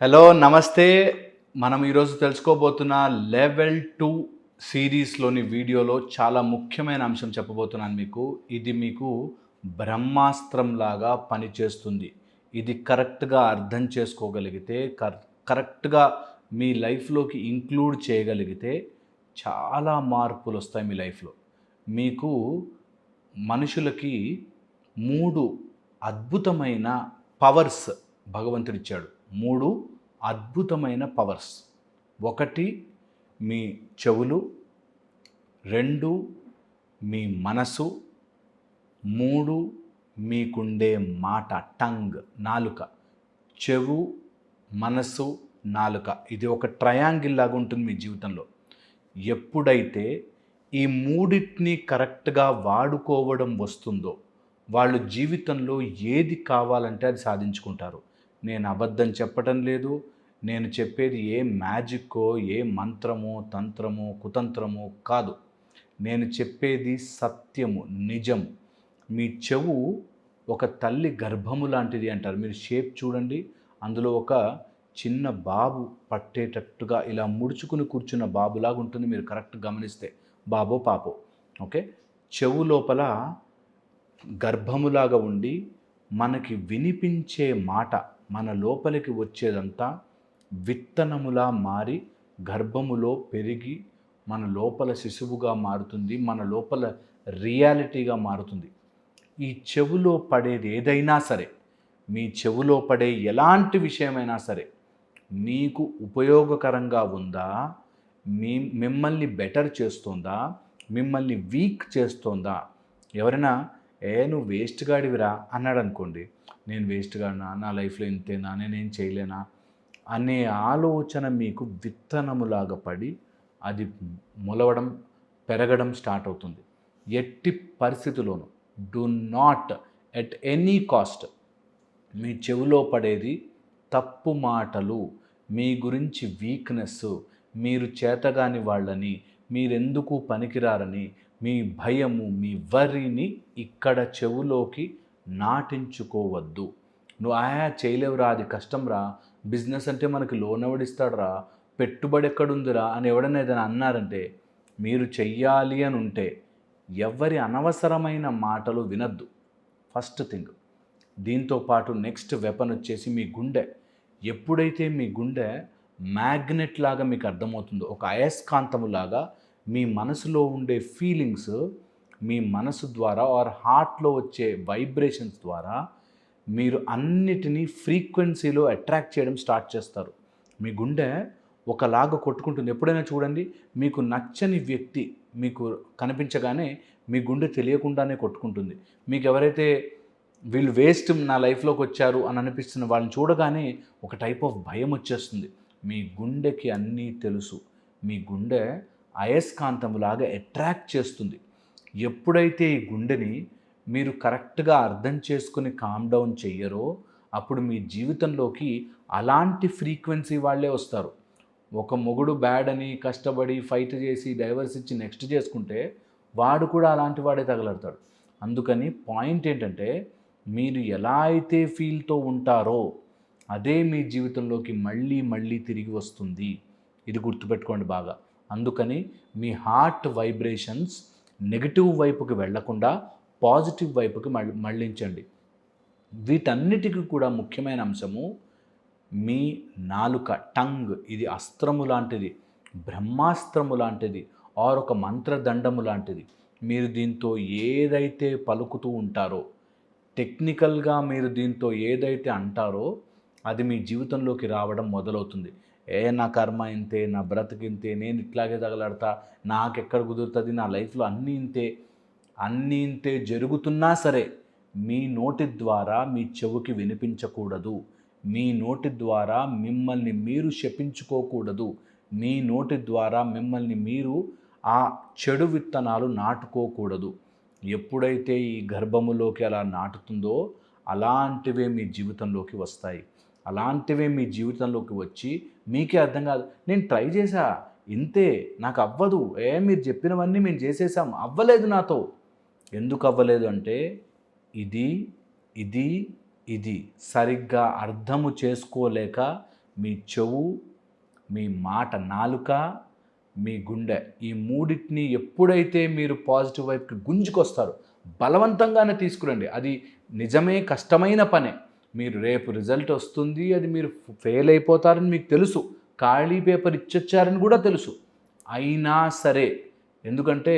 Hello నమస్తే. మనం ఈరోజు తెలుసుకోబోతున్న లెవెల్ 2 సిరీస్‌లోని వీడియోలో చాలా ముఖ్యమైన అంశం చెప్పబోతున్నాను మీకు. ఇది మీకు బ్రహ్మాస్త్రంలాగా పనిచేస్తుంది. ఇది కరెక్ట్‌గా అర్థం చేసుకోగలిగితే, కరెక్ట్‌గా మీ లైఫ్‌లోకి ఇంక్లూడ్ చేయగలిగితే చాలా మార్పులొస్తాయి మీ లైఫ్‌లో. మీకు మనుషులకి 3 అద్భుతమైన పవర్స్ భగవంతుడిచ్చాడు. 3 అద్భుతమైన పవర్స్. 1 మీ చెవులు, 2 మీ మనసు, 3 మీకుండే మాట టంగ్ నాలుక. చెవు, మనసు, నాలుక. ఇది ఒక ట్రయాంగిల్ లాగా ఉంటుంది మీ జీవితంలో. ఎప్పుడైతే ఈ మూడిటిని కరెక్ట్‌గా వాడుకోవడం వస్తుందో, వాళ్ళు జీవితంలో ఏది కావాలంటే అది సాధించుకుంటారు. నేను అబద్ధం చెప్పటం లేదు. నేను చెప్పేది ఏ మ్యాజిక్కో, ఏ మంత్రమో, తంత్రమో, కుతంత్రమో కాదు. నేను చెప్పేది సత్యము, నిజం. మీ చెవు ఒక తల్లి గర్భము లాంటిది అంటారు. మీరు షేప్ చూడండి. అందులో ఒక చిన్న బాబు పట్టేటట్టుగా ఇలా ముడుచుకుని కూర్చున్న బాబులాగా ఉంటుంది మీరు కరెక్ట్ గమనిస్తే. బాబో, పాపో. ఓకే. చెవు లోపల గర్భములాగా ఉండి మనకి వినిపించే మాట మన లోపలికి వచ్చేదంతా విత్తనములా మారి గర్భములో పెరిగి మన లోపల శిశువుగా మారుతుంది. మన లోపల రియాలిటీగా మారుతుంది. ఈ చెవులో పడేది ఏదైనా సరే, మీ చెవులో పడే ఎలాంటి విషయమైనా సరే మీకు ఉపయోగకరంగా ఉందా, మిమ్మల్ని బెటర్ చేస్తుందా, మిమ్మల్ని వీక్ చేస్తుందా? ఎవరైనా నువ్వు వేస్ట్ గాడివిరా అన్నాడు అనుకోండి, నేను వేస్ట్ గాడినా, నా లైఫ్లో ఇంతేనా, నేనేం చేయలేనా అనే ఆలోచన మీకు విత్తనములాగా పడి అది మొలవడం, పెరగడం స్టార్ట్ అవుతుంది. ఎట్టి పరిస్థితిలోనూ do not at any cost మీ చెవిలో పడేది తప్పు మాటలు, మీ గురించి వీక్‌నెస్, మీరు చేతగాని వాళ్ళని, మీరెందుకు పనికిరారని, మీ భయము, మీ వర్రీని ఇక్కడ చెవులోకి నాటించుకోవద్దు. నువ్వు చేయలేవురా, అది కష్టంరా, బిజినెస్ అంటే మనకి లోన్ ఎవడిస్తాడురా, పెట్టుబడి ఎక్కడుందిరా అని ఎవడైనా ఏదైనా అన్నారంటే, మీరు చెయ్యాలి అని ఉంటే ఎవరి అనవసరమైన మాటలు వినొద్దు. First thing. దీంతో పాటు నెక్స్ట్ వెపన్ వచ్చేసి మీ గుండె. ఎప్పుడైతే మీ గుండె మ్యాగ్నెట్ లాగా మీకు అర్థమవుతుందో, ఒక అయస్కాంతములాగా మీ మనసులో ఉండే ఫీలింగ్స్ మీ మనసు ద్వారా ఆర్ హార్ట్లో వచ్చే వైబ్రేషన్స్ ద్వారా మీరు అన్నిటినీ ఫ్రీక్వెన్సీలో అట్రాక్ట్ చేయడం స్టార్ట్ చేస్తారు. మీ గుండె ఒకలాగా కొట్టుకుంటుంది. ఎప్పుడైనా చూడండి, మీకు నచ్చని వ్యక్తి మీకు కనిపించగానే మీ గుండె తెలియకుండానే కొట్టుకుంటుంది. మీకు ఎవరైతే వీళ్ళు వేస్ట్ నా లైఫ్లోకి వచ్చారు అని అనిపిస్తున్న వాళ్ళని చూడగానే ఒక టైప్ ఆఫ్ భయం వచ్చేస్తుంది. మీ గుండెకి అన్నీ తెలుసు. మీ గుండె అయస్కాంతములాగా అట్రాక్ట్ చేస్తుంది. ఎప్పుడైతే ఈ గుండెని మీరు కరెక్ట్గా అర్థం చేసుకుని కామ్ డౌన్ చెయ్యరో, అప్పుడు మీ జీవితంలోకి అలాంటి ఫ్రీక్వెన్సీ వాళ్ళే వస్తారు. ఒక మొగుడు బ్యాడ్ అని కష్టపడి ఫైట్ చేసి డైవర్స్ ఇచ్చి నెక్స్ట్ చేసుకుంటే వాడు కూడా అలాంటి వాడే తగలడతాడు. అందుకని పాయింట్ ఏంటంటే, మీరు ఎలా అయితే ఫీల్తో ఉంటారో అదే మీ జీవితంలోకి మళ్ళీ మళ్ళీ తిరిగి వస్తుంది. ఇది గుర్తుపెట్టుకోండి బాగా. అందుకని మీ హార్ట్ వైబ్రేషన్స్ నెగటివ్ వైపుకి వెళ్లకుండా పాజిటివ్ వైపుకి మళ్ళించండి. వీటన్నిటికీ కూడా ముఖ్యమైన అంశము మీ నాలుక, టంగ్. ఇది అస్త్రము లాంటిది, బ్రహ్మాస్త్రము లాంటిది, ఆర్ ఒక మంత్రదండము లాంటిది. మీరు దీంతో ఏదైతే పలుకుతూ ఉంటారో, టెక్నికల్గా మీరు దీంతో ఏదైతే అంటారో అది మీ జీవితంలోకి రావడం మొదలవుతుంది. నా కర్మ ఇంతే, నా బ్రతికింతే, నేను ఇట్లాగే తగలడతా, నాకెక్కడ కుదురుతుంది, నా లైఫ్లో అన్నీ ఇంతే, అన్నీ ఇంతే జరుగుతున్నా సరే మీ నోటి ద్వారా మీ చెవుకి వినిపించకూడదు. మీ నోటి ద్వారా మిమ్మల్ని మీరు శపించుకోకూడదు. మీ నోటి ద్వారా మిమ్మల్ని మీరు ఆ చెడు విత్తనాలు నాటుకోకూడదు. ఎప్పుడైతే ఈ గర్భములోకి అలా నాటుతుందో అలాంటివే మీ జీవితంలోకి వస్తాయి. అలాంటివే మీ జీవితంలోకి వచ్చి మీకే అర్థం కాదు, నేను ట్రై చేశా ఇంతే, నాకు అవ్వదు, మీరు చెప్పినవన్నీ మేము చేసేసాం, అవ్వలేదు నాతో. ఎందుకు అవ్వలేదు అంటే ఇది ఇది ఇది సరిగ్గా అర్థము చేసుకోలేక మీ చెవు, మీ మాట నాలుక, మీ గుండె, ఈ మూడింటిని ఎప్పుడైతే మీరు పాజిటివ్ వైపుకి గుంజుకొస్తారో బలవంతంగానే తీసుకురండి. అది నిజమే కష్టమైన పనే. మీరు రేపు రిజల్ట్ వస్తుంది, అది మీరు ఫెయిల్ అయిపోతారని మీకు తెలుసు, ఖాళీ పేపర్ ఇచ్చొచ్చారని కూడా తెలుసు. అయినా సరే, ఎందుకంటే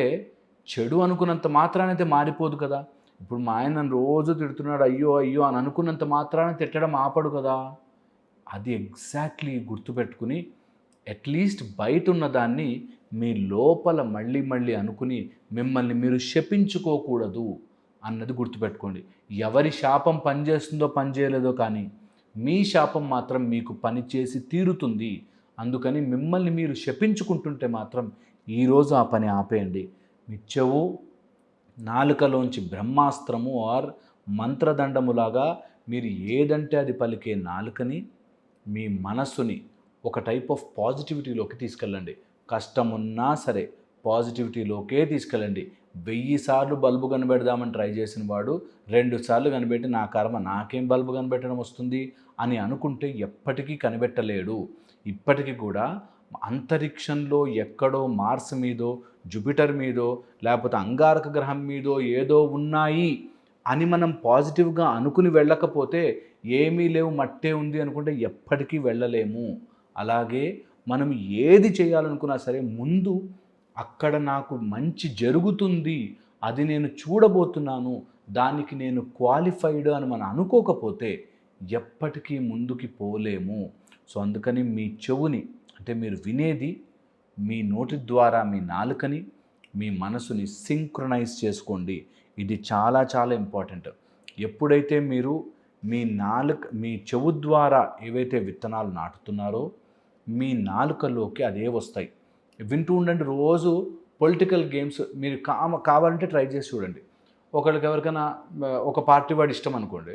చెడు అనుకున్నంత మాత్రానైతే మారిపోదు కదా. ఇప్పుడు మా ఆయన నన్ను రోజు తిడుతున్నాడు అయ్యో అయ్యో అని అనుకున్నంత మాత్రాన తిట్టడం ఆపడు కదా. అది ఎగ్జాక్ట్లీ గుర్తుపెట్టుకుని అట్లీస్ట్ బయట ఉన్నదాన్ని మీ లోపల మళ్ళీ మళ్ళీ అనుకుని మిమ్మల్ని మీరు శపించుకోకూడదు అన్నది గుర్తుపెట్టుకోండి. ఎవరి శాపం పనిచేస్తుందో పనిచేయలేదో కానీ మీ శాపం మాత్రం మీకు పనిచేసి తీరుతుంది. అందుకని మిమ్మల్ని మీరు శపించుకుంటుంటే మాత్రం ఈరోజు ఆ పని ఆపేయండి. మీ చెవు, నాలుకలోంచి బ్రహ్మాస్త్రము ఆర్ మంత్రదండములాగా మీరు ఏదంటే అది పలికే నాలుకని, మీ మనస్సుని ఒక టైప్ ఆఫ్ పాజిటివిటీలోకి తీసుకెళ్ళండి. కష్టమున్నా సరే పాజిటివిటీలోకే తీసుకెళ్ళండి. 1000 సార్లు బల్బు కనిపెడదామని ట్రై చేసిన వాడు 2 సార్లు కనిపెట్టి నా కర్మ నాకేం బల్బు కనిపెట్టడం వస్తుంది అని అనుకుంటే ఎప్పటికీ కనిపెట్టలేడు. ఇప్పటికీ కూడా అంతరిక్షంలో ఎక్కడో మార్స్ మీదో, జూపిటర్ మీదో, లేకపోతే అంగారక గ్రహం మీదో ఏదో ఉన్నాయి అని మనం పాజిటివ్గా అనుకుని వెళ్ళకపోతే ఏమీ లేవు మట్టే ఉంది అనుకుంటే ఎప్పటికీ వెళ్ళలేము. అలాగే మనం ఏది చేయాలనుకున్నా సరే ముందు అక్కడ నాకు మంచి జరుగుతుంది, అది నేను చూడబోతున్నాను, దానికి నేను క్వాలిఫైడ్ అని మనం అనుకోకపోతే ఎప్పటికీ ముందుకి పోలేము. సో అందుకని మీ చెవుని, అంటే మీరు వినేది, మీ నోటి ద్వారా మీ నాలుకని, మీ మనసుని సింక్రొనైజ్ చేసుకోండి. ఇది చాలా చాలా ఇంపార్టెంట్. ఎప్పుడైతే మీరు మీ చెవు ద్వారా ఏవైతే విత్తనాలు నాటుతున్నారో మీ నాలుకలోకి అదే వస్తాయి. వింటూ ఉండండి. రోజు పొలిటికల్ గేమ్స్ మీరు కావాలంటే ట్రై చేసి చూడండి. ఒకళ్ళకి ఎవరికైనా ఒక పార్టీ వాడు ఇష్టం అనుకోండి,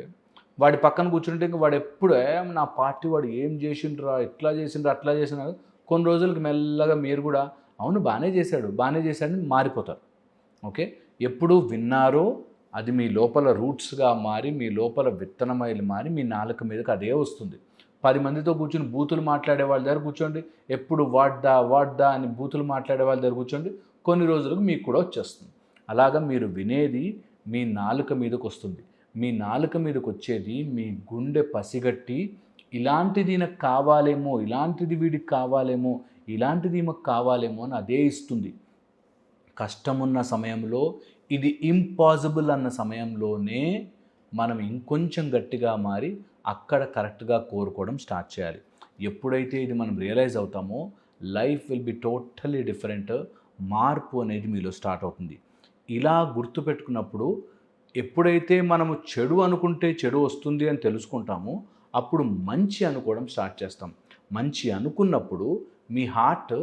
వాడి పక్కన కూర్చుంటే ఇంక వాడు ఎప్పుడే నా పార్టీ వాడు ఏం చేసిండ్రా, ఎట్లా చేసిండ్రా, అట్లా చేసిన కొన్ని రోజులకి మెల్లగా మీరు కూడా అవును బాగానే చేశాడని మారిపోతారు. ఓకే, ఎప్పుడు విన్నారో అది మీ లోపల రూట్స్గా మారి, మీ లోపల విత్తనమైలు మారి మీ నాలుక మీదకి అదే వస్తుంది. 10 మందితో కూర్చుని బూతులు మాట్లాడే వాళ్ళ దగ్గర కూర్చోండి, ఎప్పుడు వాడ్డా అని బూతులు మాట్లాడే వాళ్ళ దగ్గర కూర్చోండి, కొన్ని రోజులకు మీకు కూడా వచ్చేస్తుంది. అలాగా మీరు వినేది మీ నాలుక మీదకి వస్తుంది. మీ నాలుక మీదకి వచ్చేది మీ గుండె పసిగట్టి ఇలాంటిది నాకు కావాలేమో, ఇలాంటిది వీడికి కావాలేమో, ఇలాంటిది ఈమెకు కావాలేమో అని అదే ఇస్తుంది. కష్టమున్న సమయంలో, ఇది ఇంపాసిబుల్ అన్న సమయంలోనే మనం ఇంకొంచెం గట్టిగా మారి అక్కడ కరెక్ట్గా కోరుకోవడం స్టార్ట్ చేయాలి. ఎప్పుడైతే ఇది మనం రియలైజ్ అవుతామో life will be totally different. మార్పు అనేది మీలో స్టార్ట్ అవుతుంది. ఇలా గుర్తుపెట్టుకున్నప్పుడు ఎప్పుడైతే మనము చెడు అనుకుంటే చెడు వస్తుంది అని తెలుసుకుంటామో అప్పుడు మంచి అనుకోవడం స్టార్ట్ చేస్తాం. మంచి అనుకున్నప్పుడు మీ హార్ట్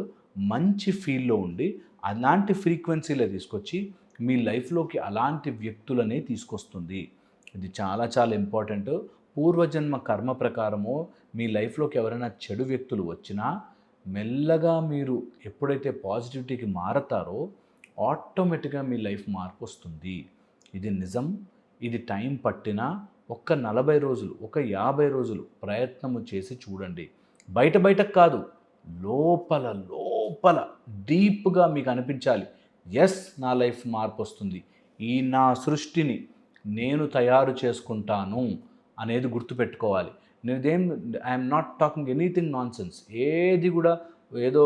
మంచి ఫీల్లో ఉండి అలాంటి ఫ్రీక్వెన్సీలో తీసుకొచ్చి మీ లైఫ్లోకి అలాంటి వ్యక్తులనే తీసుకొస్తుంది. ఇది చాలా చాలా ఇంపార్టెంట్. పూర్వజన్మ కర్మ ప్రకారము మీ లైఫ్లోకి ఎవరైనా చెడు వ్యక్తులు వచ్చినా మెల్లగా మీరు ఎప్పుడైతే పాజిటివిటీకి మారతారో ఆటోమేటిక్గా మీ లైఫ్ మార్పు వస్తుంది. ఇది నిజం. ఇది టైం పట్టినా ఒక్క 40 రోజులు, ఒక 50 రోజులు ప్రయత్నము చేసి చూడండి. బయటకు కాదు, లోపల డీప్గా మీకు అనిపించాలి, ఎస్ నా లైఫ్ మార్పు వస్తుంది, ఈ నా సృష్టిని నేను తయారు చేసుకుంటాను అనేది గుర్తుపెట్టుకోవాలి. I'm not talking anything non sense. ఏది కూడా ఏదో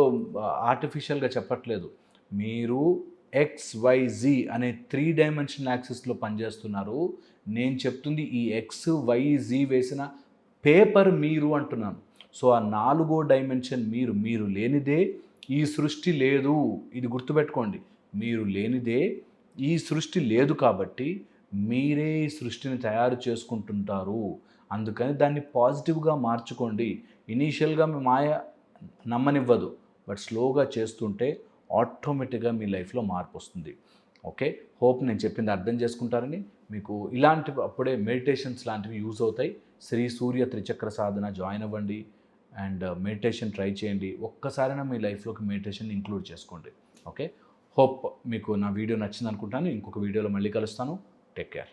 ఆర్టిఫిషియల్గా చెప్పట్లేదు. మీరు XYZ అనే 3 డైమెన్షనల్ యాక్సిస్లో పనిచేస్తున్నారు. నేను చెప్తుంది ఈ XYZ వేసిన పేపర్ మీరు అంటున్నాను. సో ఆ 4వ డైమెన్షన్ మీరు లేనిదే ఈ సృష్టి లేదు. ఇది గుర్తుపెట్టుకోండి. మీరు లేనిదే ఈ సృష్టి లేదు కాబట్టి మీరే ఈ సృష్టిని తయారు చేసుకుంటుంటారు. అందుకని దాన్ని పాజిటివ్గా మార్చుకోండి. ఇనీషియల్గా మీ మాయ నమ్మనివ్వదు, బట్ స్లోగా చేస్తుంటే ఆటోమేటిక్గా మీ లైఫ్లో మార్పు వస్తుంది. ఓకే, హోప్ నేను చెప్పింది అర్థం చేసుకుంటారని. మీకు ఇలాంటివి అప్పుడే మెడిటేషన్స్ లాంటివి యూజ్ అవుతాయి. శ్రీ సూర్య త్రిచక్ర సాధన జాయిన్ అవ్వండి అండ్ మెడిటేషన్ ట్రై చేయండి. ఒక్కసారైనా మీ లైఫ్లోకి మెడిటేషన్ ఇంక్లూడ్ చేసుకోండి. ఓకే, హోప్ మీకు నా వీడియో నచ్చింది అనుకుంటాను. ఇంకొక వీడియోలో మళ్ళీ కలుస్తాను. Take care.